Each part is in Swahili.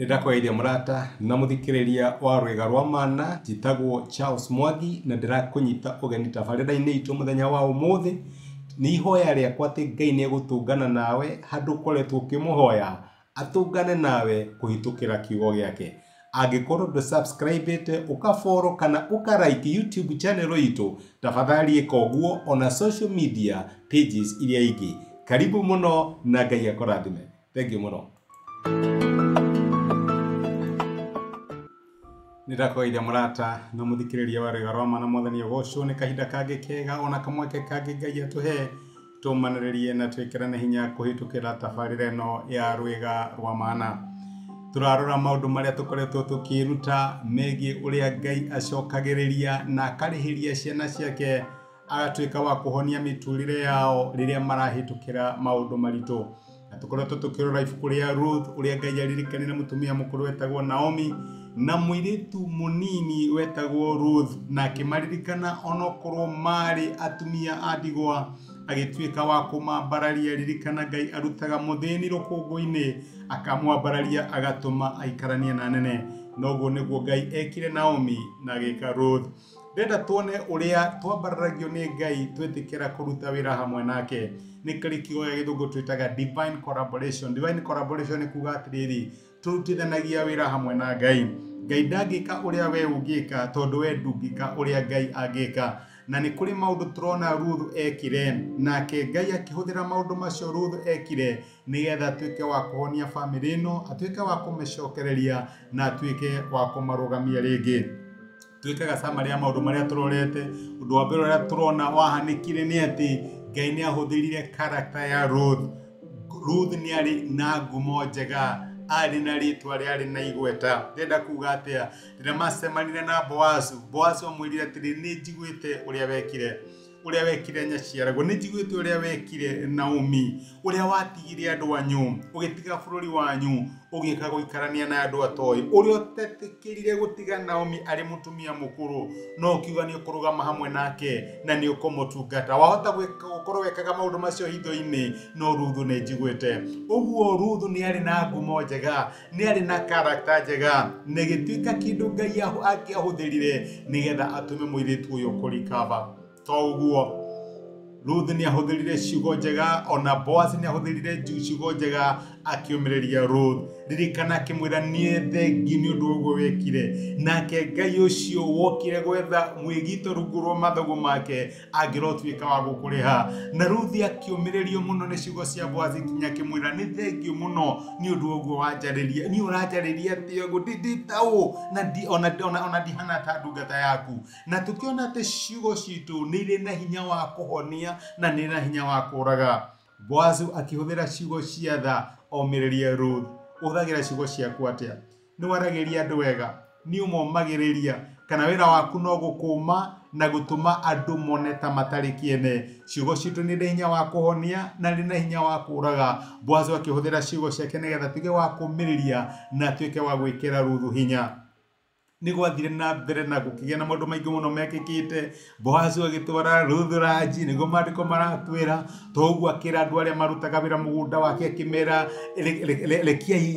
Nĩndakũgeithia mũrata na mũthikĩrĩria wa rwĩga rwa mana njĩtagwo Charles Mwangi na ndĩrakũnyita ũgeni tabarĩra-inĩ itũ mũthenya wa ũmũthĩ. Nĩ ihoya rĩakwa atĩ Ngai nĩegũtũngana nawe handũ ũkoretwo ũkĩmũhoya atũngane nawe kũhĩtũkĩra kiugo gĩake. Angĩkorwo ndũ-subscribe-ĩte ũka-follow kana ũka-like YouTube channel itũ, tafadhali ĩka ũguo ona social media pages iria ingĩ. Karibu mũno na Ngai akũrathime. Thank you mũno. Nĩndakũgeithia mũrata na mũthikĩrĩria wa rwĩga rwa mana mwathani agocwo nĩ kahinda kangĩ kega ona kamweke kangĩ Ngai atũhe tũmanĩrĩrie na twĩkĩrane hinya kũhĩtũkĩra tabarĩra ĩno ya rwĩga rwa mana. Tũrarora maũndũ marĩa tũkoretwo tũkĩruta megiĩ ũrĩa Ngai acokagĩrĩria na akarĩhĩria ciana ciake agatuĩka wa kũhonia mĩtũrĩre yao rĩrĩa marahĩtũkĩra maũndũ maritũ. Na tũkoretwo tũkĩrora ibuku rĩa Ruth ũrĩa Ngai aririkanire mũtumia mũkũrũ wetagwo Naomi na mũirĩtu mũnini wetagwo Ruth, na akĩmaririkana onokorwo marĩ atumia a ndigwa agĩtuĩka wa kũmambararia. Ririkana Ngai arutaga mũthĩni rũkũngũ-inĩ akamwambararia agatũma aikaranie na nene. Noguo nĩguo Ngai ekire Naomi na agĩka Ruth. Ndenda tuone ũrĩa twambararagio nĩ Ngai twetĩkĩra kũruta wĩra hamwe nake. Nĩ kĩrĩ kiugo gĩa gĩthũngũ twĩtaga divine collaboration. Divine collaboration nĩ kuga atĩrĩrĩ, tũrutithanagia wĩra hamwe na Ngai. Ngai ndangĩka ũrĩa we ũngĩka tondũ we ndũngĩka ũrĩa Ngai angĩka. Na nĩ kũrĩ maũndũ tũrona Ruth ekire, nake Ngai akĩhũthĩra maũndũ macio Ruth ekire nĩgetha atuĩke wa kũhonia famĩlĩ ĩno, atuĩke wa kũmĩcokereria na atuĩke wa kũmarũgamia rĩngĩ. Twĩkaga summary ya maũndũ marĩa tũrorete. Ũndũ wa mbere ũrĩa tũrona wahanĩkire nĩ atĩ Ngai nĩ ahũthĩrire character ya Ruth. Ruth nĩ arĩ na ngumo njega, arĩ na rĩtwa rĩarĩ na igweta. Ndenda kuga atĩa, rĩrĩa macemanire na Boazu amwĩrire atĩrĩ, nĩ njiguĩte ũrĩa wekire nyaciaragwo, nĩ njiguĩte ũrĩa wekire Naomi, ũrĩa watigire andũ anyu ũgĩtiga bũrũri wanyu ũgĩũka gũikarania na andũ atoĩ, ũrĩa ũtetĩkĩrire gũtiga Naomi arĩ mũtumia mũkũrũ no ũkiuga nĩ ũkũrũgama hamwe nake na nĩ ũkũmũtungata. Wahota gũkorwo wekaga maũndũ macio hitho-inĩ, no Ruth nĩ njiguĩte. Ũguo Ruth nĩ arĩ na ngumo njega, nĩ arĩ na character njega, na gĩtuĩka kĩndũ Ngai angĩahũthĩrire nĩgetha atũme mũirĩtu ũyũ kũrikava. To ũguo Ruth nĩ ahũthĩrire ciugo njega, ona Boaz nĩ ahũthĩrire ciugo njega akĩũmĩrĩria Ruth. Ririkana akĩmwĩra nĩ thengi nĩ ũndũ ũguo wekire, nake Ngai ũcio wokire gwetha mwĩgito rungu rwa mathagu make angĩrotuĩka wa gũkũrĩha. Na Ruth akĩũmĩrĩrio mũno nĩ ciugo cia Boaz nginya akĩmwĩra nĩ thengi mũno nĩ ũndũ ũguo wanjarĩria, nĩ ũranjarĩria atĩ nditaũ ona ndihana ta ndungata yaku. Na tũkĩona atĩ ciugo citũ nĩ irĩ na hinya wa kũhonia na nĩ na hinya wa kũraga. Boaz akĩhũthĩra ciugo cia tha omĩrĩria Ruth. Ũhũthagĩra ciugo ciaku atĩa? Nĩ waragĩria andũ wega? Nĩ ũmomagĩrĩria? Kana wĩra waku no gũkũma na gũtũma andũ mone ta matarĩ kĩene? Ciugo citũ nĩ irĩ hinya wa kũhonia na nĩ na hinya wa kũraga. Boaz akĩhũthĩra ciugo ciake nĩgetha atuĩke wa kũmĩrĩria na atuĩke wa gwĩkĩra Ruth hinya. Nĩ gwathire na mbere na gũkĩgĩa na maũndũ maingĩ mũno mekĩkĩte. Boaz agĩtwara Ruth ranji, nĩguo maandĩko maratwĩra. Toguo akĩra andũ arĩa marutaga wĩra mũgũnda wake akĩmera rekiai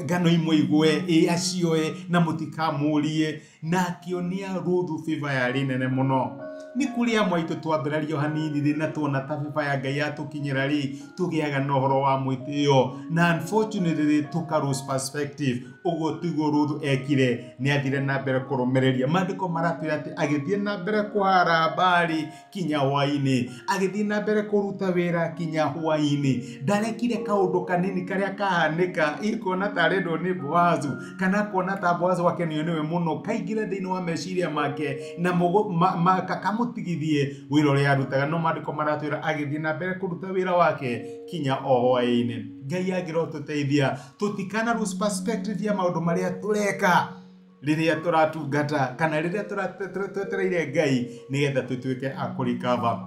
ngano imwe igwe acioe na mũtikamũrie, na akĩonia Ruth favor yarĩ nene mũno. Nĩ kũrĩ amwe aitũ twambĩrĩria hanini na tuona ta favor ya Ngai yatũkinyĩra tũgĩaga na ũhoro wa mwĩtĩo, na unfortunately tũka lose perspective. Ũguo tiguo Ruth ekire, nĩ athire na mbere kũrũmĩrĩria. Maandĩko maratwĩra atĩ agĩthiĩ na mbere kũhara mbari kinya hwaĩ-inĩ, agĩthiĩ na mbere kũruta wĩra kinya hwaĩ-inĩ. Ndarekire kaũndũ kanini karĩa kahanĩka ikuona tarĩ endwo nĩ Boaz, kana kuona ta Boaz wakenio nĩwe mũno kaingĩre thĩinĩ wa meciria make na kamũtigithie wĩra ũrĩa arutaga. No maandĩko maratwĩra agĩthiĩ na mbere kũruta wĩra wake kinya o hwaĩ-inĩ. Ngai angĩrotũteithia tũtikana lose perspective ya maũndũ marĩa tũreka rĩrĩa tũratungata kana rĩrĩa twetereire Ngai nĩgetha tũtuĩke a kũrikava.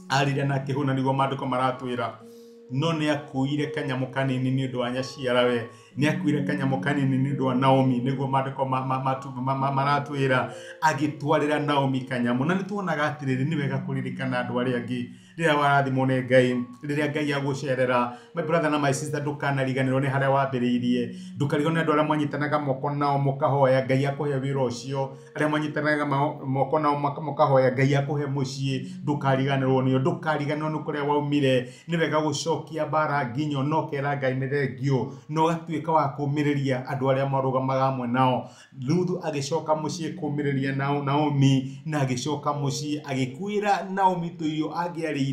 Arire na kĩhũna nĩguo maandĩko maratwĩra, no nĩ akuire kanyamũ kanini nĩ ũndũ wa nyaciarawe. ni akuire kanyamo kanini ni ndwa Naomi niguo mandiko maratwira agitwarira Naomi kanyamo na nituonaga atiriri ni wega kuririkana andu aria angi riria warathimwo ni Ngai riria Ngai agucerera. My brother na my sister, ndukanariganirwo ni haria wambiriirie, ndukariganirwo ni andu aria mwanyitanaga moko nao mukahoya Ngai akuhe wira ucio, aria mwanyitanaga moko nao mukahoya Ngai akuhe mucii, ndukariganirwo nio, ndukariganirwo ni kuria waumire. Ni wega gucokia bara nginyo nokera Ngai ni thengio no gatuika wa kumiriria andu aria marugamaga hamwe nao. Ruthu agicoka mucii kumiriria Naomi na agicoka mucii agikuira Naomi tuirio angiarire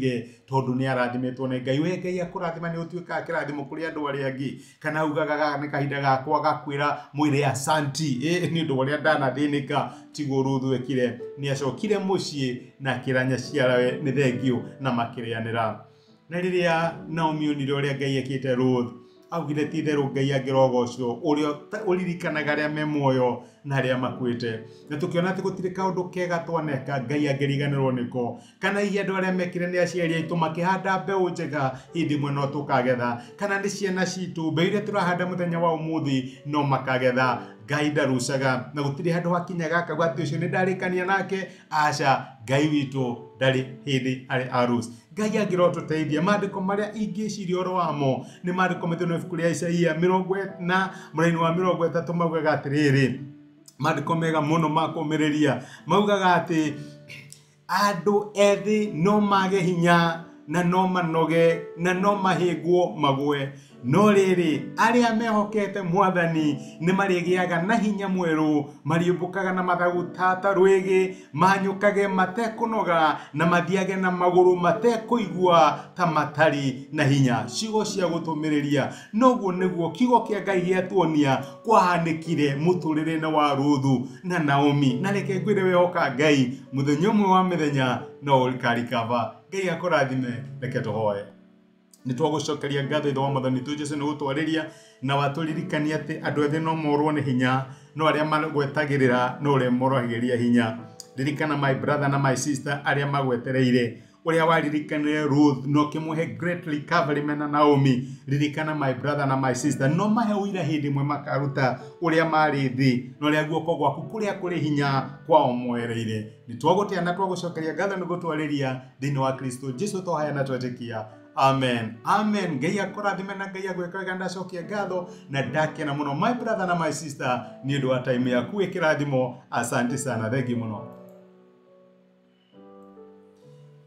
tondu ni arathimetwo ni Ngai. We Ngai akurathima ni utuika kirathimo kuri andu aria angi, kana ugaga ni kahinda gakwa gakwira mwire asanti ni undu uria ndanathinika. Tiguo Ruthu ekire, ni acokire mucii na kiranya ciarawe ni thengio na makirianira. Na riria Naomi onire uria Ngai ekite Ruthu, augire ti theru Ngai angirogocwo uria uririkanaga aria me muoyo na aria makwite. Na tukiona ati gutire kaundu kega twaneka Ngai angiriganirwo niko, kana hihi andu aria mekire ni aciari aitu makihanda mbeu njega hindi mwe no tukagetha, kana ni ciana citu mbeu iria turahanda muthenya wa umuthi no makagetha. Ngai ndarucaga na gutire handu hakinyaga akagwa ucio ni ndarikania nake. Aca, Ngai witu ndari hindi ari arus. Ngai angirotuteithia. Mandiko maria ingiciria oro wamo ni mandiko methano ibuku ria Isaia 40 na muraini wa 30 maugaga atiriri, mandiko mega muno makumiriria, maugaga ati andu ethi no mage hinya na no manoge na no mahingwo magwe, no riri aria mehokete Mwathani ni marigiaga na hinya mweru, mariumbukaga na mathagu ta rwigi, manyukage matekunoga na mathiage na maguru matekuigua ta matari na hinya. Ciugo cia gutumiriria noguo niguo kiugo kia Ngai giatuonia kwahanikire muturire wa Ruthu na Naomi. Na reke ngwire wehoka Ngai muthenya umwe wa mithenya no ukarikava. Ngai akurathime. Reke tuhoe. Nitwagucokeria ngatho itho wa Mwathani tu Jesu ni gutwariria na waturirikania ati andu ethi no morwo ni hinya, no aria magwetagirira no ure morohigeria hinya. Ririkana my brother na my sister aria magwetereire, uria waririkanire Ruth no kimuhe great recovery mena Naomi. Ririkana my brother na my sister no mahe uira hindi mwe makaruta uria mari thi no ria guoko gwaku kuria kuri hinya kwao mwereire. Nitwagutia na twagucokeria ngatho ni gutwariria thiini wa Kristo Jesu tohaya na twetikia. Amen. Amen. Ngai akurathime na Ngai agwikaga ndacokia ngatho na ndakena muno my brother na my sister ni undu wa time yaku ikirathimo. Asante sana. Thank you muno.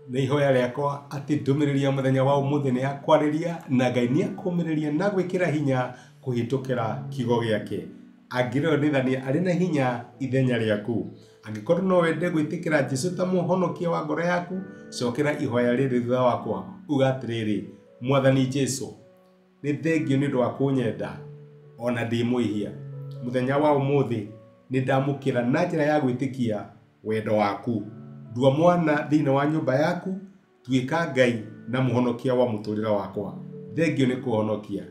Ni hoya riakwa ati ndumiriria muthenya wa umuthi ni akwariria na Ngai ni akumiriria na gwikira hinya kuhitukira kigo giake. Angirwo nithania ari na hinya ithenya riaku. Angikorwo no wende gwitikira Jesu ta muhonokia wa ngoro yaku, cokera ihoya riri thutha wakwa uga atiriri, Mwathani Jesu ni thengio ni undu wa kunyenda ona ndi muihia. Muthenya wa umuthi ni ndamukira na njira ya gwitikia wendo waku. Ndua mwana thiini wa nyumba yaku, tuika Ngai na muhonokia wa muturira wakwa. Thengio ni kuhonokia.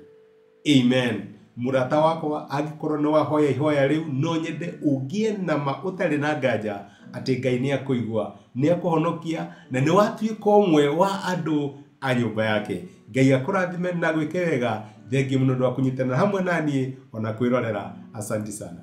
Amen. Murata wakwa angikorwo no wahoya ihoya riu no nyende ugie na ma utari na nganja ati Ngai ni akuigua, ni akuhonokia na ni watuika umwe wa andu a nyumba yake. Ngai akurathime na gwike wega. Thengio muno ndu wa kunyitana hamwe nani ona kwirorera. Asante sana.